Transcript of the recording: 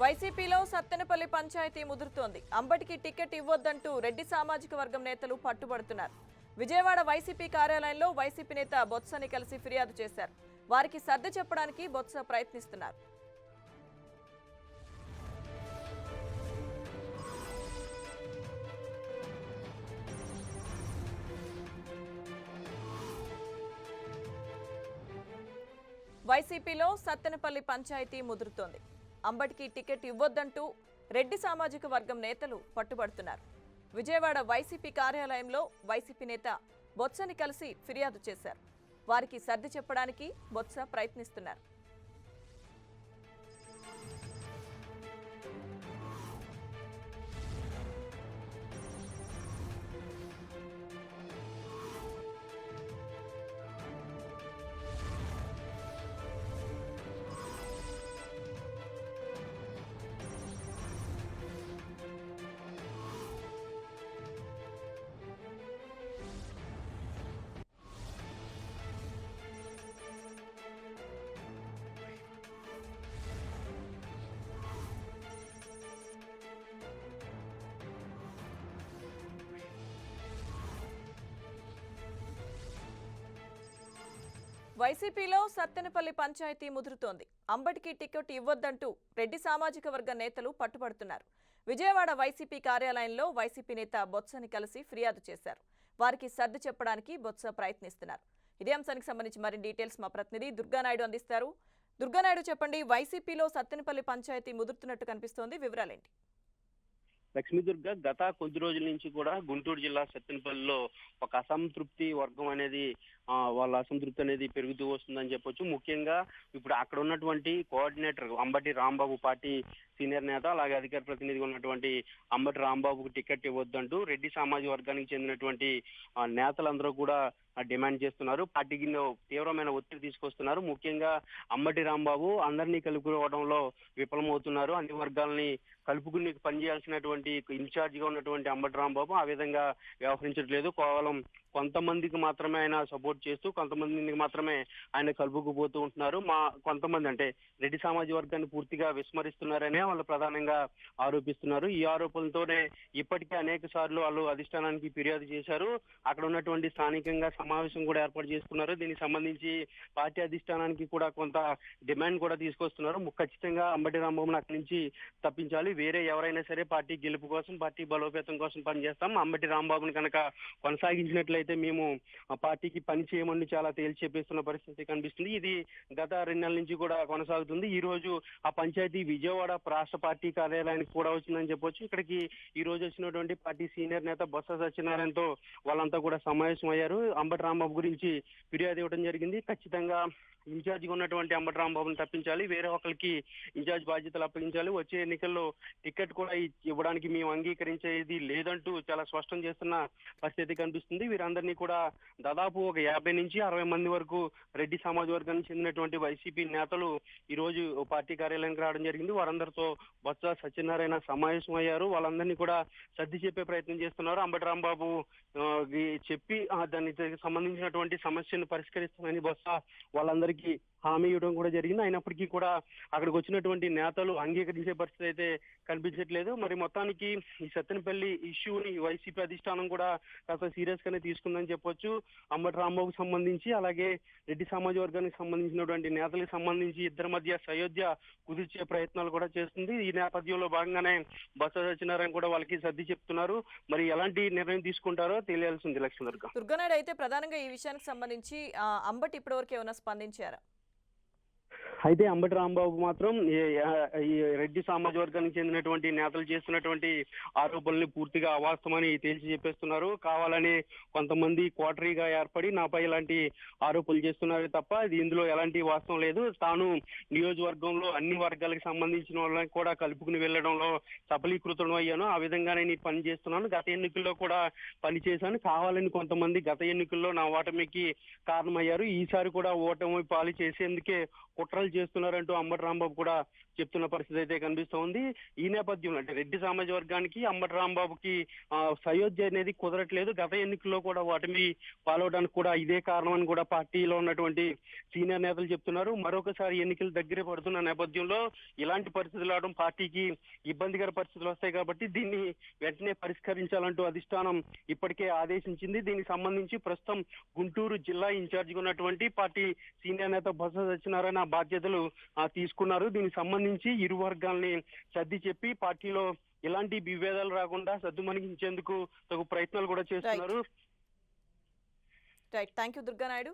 వైసీపీలో సత్తెనపల్లి పంచాయతీ ముదురుతోంది. అంబటికి టికెట్ ఇవ్వొద్దంటూ రెడ్డి సామాజిక వర్గం నేతలు పట్టుబడుతున్నారు. విజయవాడ వైసీపీ కార్యాలయంలో వైసీపీ నేత బొత్సని కలిసి ఫిర్యాదు చేశారు. వారికి సర్ది చెప్పడానికి బొత్స ప్రయత్నిస్తున్నారు. వైసీపీలో సత్తెనపల్లి పంచాయతీ ముదురుతోంది. అంబటికి టికెట్ ఇవ్వొద్దంటూ రెడ్డి సామాజిక వర్గం నేతలు పట్టుబడుతున్నారు. విజయవాడ వైసీపీ కార్యాలయంలో వైసీపీ నేత బొత్సని కలిసి ఫిర్యాదు చేశారు. వారికి సర్ది చెప్పడానికి బొత్స ప్రయత్నిస్తున్నారు. వైసీపీలో సత్తెనపల్లి పంచాయతీ ముదురుతోంది. అంబటికి టికెట్ ఇవ్వొద్దంటూ రెడ్డి సామాజిక వర్గ నేతలు పట్టుబడుతున్నారు. విజయవాడ వైసీపీ కార్యాలయంలో వైసీపీ నేత బొత్సని కలిసి ఫిర్యాదు చేశారు. వారికి సర్ది చెప్పడానికి బొత్స ప్రయత్నిస్తున్నారు. ఇదే అంశానికి సంబంధించి మరిన్ని డీటెయిల్స్ మా ప్రతినిధి దుర్గానాయుడు అందిస్తారు. దుర్గానాయుడు, చెప్పండి, వైసీపీలో సత్తెనపల్లి పంచాయతీ ముదురుతున్నట్టు కనిపిస్తోంది, వివరాలేంటి? లక్ష్మీదుర్గ గత కొద్ది రోజుల నుంచి కూడా గుంటూరు జిల్లా సత్తెనపల్లిలో ఒక అసంతృప్తి వర్గం అనేది వాళ్ళ అసంతృప్తి అనేది పెరుగుతూ వస్తుందని చెప్పొచ్చు. ముఖ్యంగా ఇప్పుడు అక్కడ ఉన్నటువంటి coordinator Ambati Rambabu, party senior నేత, అలాగే అధికార ప్రతినిధిగా ఉన్నటువంటి అంబటి రాంబాబుకు టికెట్ ఇవ్వొద్దంటూ రెడ్డి సామాజిక వర్గానికి చెందినటువంటి నేతలందరూ కూడా డిమాండ్ చేస్తున్నారు. పార్టీకి తీవ్రమైన ఒత్తిడి తీసుకొస్తున్నారు. ముఖ్యంగా అంబటి రాంబాబు అందరినీ కలుపుకోవడంలో విఫలమవుతున్నారు. అన్ని వర్గాలని కలుపుకుని పనిచేయాల్సినటువంటి ఇన్ఛార్జిగా ఉన్నటువంటి అంబటి రాంబాబు ఆ విధంగా వ్యవహరించట్లేదు. కేవలం కొంతమందికి మాత్రమే ఆయన సపోర్ట్ చేస్తూ కొంతమందికి మాత్రమే ఆయన కలుపుకుపోతూ ఉంటున్నారు. కొంతమంది అంటే రెడ్డి సామాజిక వర్గాన్ని పూర్తిగా విస్మరిస్తున్నారనే వాళ్ళు ప్రధానంగా ఆరోపిస్తున్నారు. ఈ ఆరోపణలతోనే ఇప్పటికే అనేక సార్లు వాళ్ళు అధిష్టానానికి ఫిర్యాదు చేశారు. అక్కడ ఉన్నటువంటి స్థానికంగా సమావేశం కూడా ఏర్పాటు చేసుకున్నారు. దీనికి సంబంధించి పార్టీ అధిష్టానానికి కూడా కొంత డిమాండ్ కూడా తీసుకొస్తున్నారు. ఖచ్చితంగా అంబటి రాంబాబును అక్కడి నుంచి తప్పించాలి, వేరే ఎవరైనా సరే పార్టీ గెలుపు కోసం, పార్టీ బలోపేతం కోసం పనిచేస్తాం, అంబటి రాంబాబుని కనుక కొనసాగించినట్లయితే మేము ఆ పార్టీకి పని చేయమని చాలా తేల్చి చెప్పేస్తున్న పరిస్థితి కనిపిస్తుంది. ఇది గత 2 నెలల నుంచి కూడా కొనసాగుతుంది. ఈ రోజు ఆ పంచాయతీ విజయవాడ రాష్ట్ర పార్టీ కార్యాలయానికి కూడా వచ్చిందని చెప్పొచ్చు. ఇక్కడికి ఈ రోజు వచ్చినటువంటి పార్టీ సీనియర్ నేత బొత్స సత్యనారాయణతో వాళ్ళంతా కూడా సమావేశం అయ్యారు. అంబటి రాంబాబు గురించి ఫిర్యాదు ఇవ్వడం జరిగింది. ఖచ్చితంగా ఇన్ఛార్జిగా ఉన్నటువంటి అంబటి రాంబాబుని తప్పించాలి, వేరే ఒకరికి ఇన్ఛార్జ్ బాధ్యతలు అప్పగించాలి, వచ్చే ఎన్నికల్లో టికెట్ కూడా ఇవ్వడానికి మేము అంగీకరించేది లేదంటూ చాలా స్పష్టం చేస్తున్న పరిస్థితి కనిపిస్తుంది. వీరందరినీ కూడా దాదాపు ఒక 50 నుంచి 60 మంది వరకు రెడ్డి సమాజ వర్గానికి చెందినటువంటి వైసీపీ నేతలు ఈ రోజు పార్టీ కార్యాలయానికి రావడం జరిగింది. వారందరితో బొత్స సత్యనారాయణ సమావేశం అయ్యారు. వాళ్ళందరినీ కూడా సర్ది చెప్పే ప్రయత్నం చేస్తున్నారు. అంబటి రాంబాబు చెప్పి దానికి సంబంధించినటువంటి సమస్యను పరిష్కరిస్తామని బొత్స వాళ్ళందరికీ హామీ ఇవ్వడం కూడా జరిగింది. అయినప్పటికీ కూడా అక్కడికి వచ్చినటువంటి నేతలు అంగీకరించే పరిస్థితి అయితే కనిపించట్లేదు. మరి మొత్తానికి ఈ సత్తెనపల్లి ఇష్యూని వైసీపీ అధిష్టానం కూడా కాస్త సీరియస్ గానే తీసుకుందని చెప్పొచ్చు. అంబటి రాంబాబుకు సంబంధించి అలాగే రెడ్డి సమాజ వర్గానికి సంబంధించినటువంటి నేతలకు సంబంధించి ఇద్దరి మధ్య సయోధ్య కుదిర్చే ప్రయత్నాలు కూడా చేస్తుంది. ఈ నేపథ్యంలో భాగంగానే బొత్స సత్యనారాయణ కూడా వాళ్ళకి సర్ది చెప్తున్నారు. మరి ఎలాంటి నిర్ణయం తీసుకుంటారో తెలియాల్సింది. లక్ష్మీదుర్గ దుర్గానాయుడు, అయితే ప్రధానంగా ఈ విషయానికి సంబంధించి అంబటి ఇప్పటివరకు ఏమైనా స్పందించారా? అయితే అంబటి రాంబాబు మాత్రం ఈ రెడ్డి సామాజ వర్గానికి చెందినటువంటి నేతలు చేస్తున్నటువంటి ఆరోపణల్ని పూర్తిగా అవాస్తవమని తేల్చి చెప్పేస్తున్నారు. కావాలని కొంతమంది క్వార్టరీగా ఏర్పడి నాపై ఇలాంటి ఆరోపణలు చేస్తున్నారు తప్ప ఇందులో ఎలాంటి వాస్తవం లేదు. తాను నియోజకవర్గంలో అన్ని వర్గాలకు సంబంధించిన వాళ్ళని కూడా కలుపుకుని వెళ్లడంలో సఫలీకృతం అయ్యాను. ఆ విధంగానే నేను పని చేస్తున్నాను. గత ఎన్నికల్లో కూడా పనిచేశాను. కావాలని కొంతమంది గత ఎన్నికల్లో నా ఓటమికి కారణమయ్యారు. ఈసారి కూడా ఓటమి పాలు చేసేందుకే కుట్రలు ప్రయత్నాలు చేస్తున్నారంటూ అంబటి రాంబాబు కూడా చెప్తున్న పరిస్థితి అయితే కనిపిస్తోంది. ఈ నేపథ్యంలో అంటే రెడ్డి సామాజిక వర్గానికి అంబటి రాంబాబుకి సయోధ్య అనేది కుదరట్లేదు. గత ఎన్నికల్లో కూడా ఓటమి పాలవడానికి కూడా ఇదే కారణం అని కూడా పార్టీలో ఉన్నటువంటి సీనియర్ నేతలు చెప్తున్నారు. మరొకసారి ఎన్నికలు దగ్గర పడుతున్న నేపథ్యంలో ఇలాంటి పరిస్థితులు రావడం పార్టీకి ఇబ్బందికర పరిస్థితులు వస్తాయి కాబట్టి దీన్ని వెంటనే పరిష్కరించాలంటూ అధిష్టానం ఇప్పటికే ఆదేశించింది. దీనికి సంబంధించి ప్రస్తుతం గుంటూరు జిల్లా ఇన్ఛార్జిగా ఉన్నటువంటి పార్టీ సీనియర్ నేత బొత్స సత్యనారాయణ బాధ్యతలు తీసుకున్నారు. దీనికి సంబంధించి ఇరు వర్గాల్ని సర్ది చెప్పి పార్టీలో ఎలాంటి విభేదాలు రాకుండా సద్దుమణిగించేందుకు తగు ప్రయత్నాలు కూడా చేస్తున్నారు. Right. Thank you Durga Naidu.